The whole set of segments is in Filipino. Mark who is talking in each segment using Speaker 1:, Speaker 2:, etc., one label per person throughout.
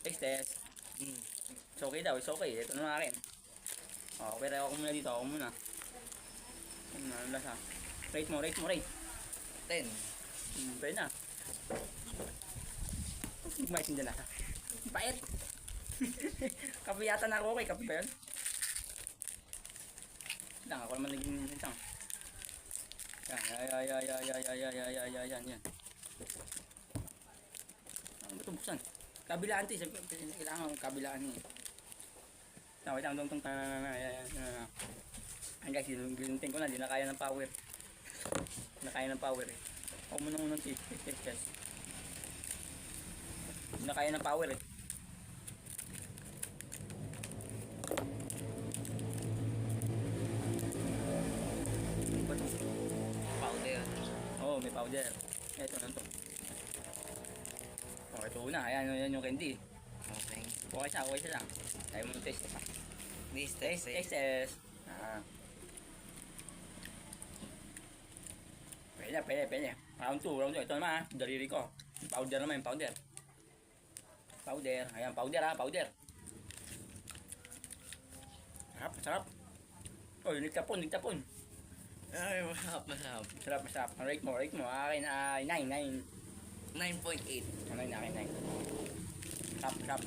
Speaker 1: Taste test. It's okay daw, it's okay. Ito na akin. Oh, pero ako muna dito, ako muna. Ano lasa? Rate mo, rate mo, rate.
Speaker 2: 10.
Speaker 1: Pwede na. Mais hindi na. Pait. Kape yata na ako, okay? Kape ba yun? Lang, ako naman naging isang. Yan. Ano ba ito buksan? Kabilaan ito eh. Kailangan akong kabilaan eh. Wait lang, dong. Ayan guys, ginunting ko na. Hindi na kaya ng power. Hindi na kaya ng power eh. Ako muna unang test. Hindi na kaya ng power eh.
Speaker 2: Powder.
Speaker 1: Oo, may powder. Ito na ito. Oh, ito na. Ayan yung candy.
Speaker 2: Okay.
Speaker 1: Okay siya lang. Ayaw mo taste pa. Taste. Pwede. Round 2. Ito naman ha. Daliri ko. Powder naman yung powder. Ayan, powder. Sarap. Oh, nagtapon.
Speaker 2: Ay, masarap.
Speaker 1: Masarap. Rate mo. Akin ay 9.
Speaker 2: 9.8.
Speaker 1: Ano yun akin 9. Sarap.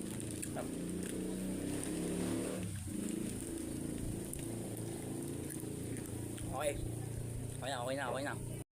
Speaker 1: Okay na.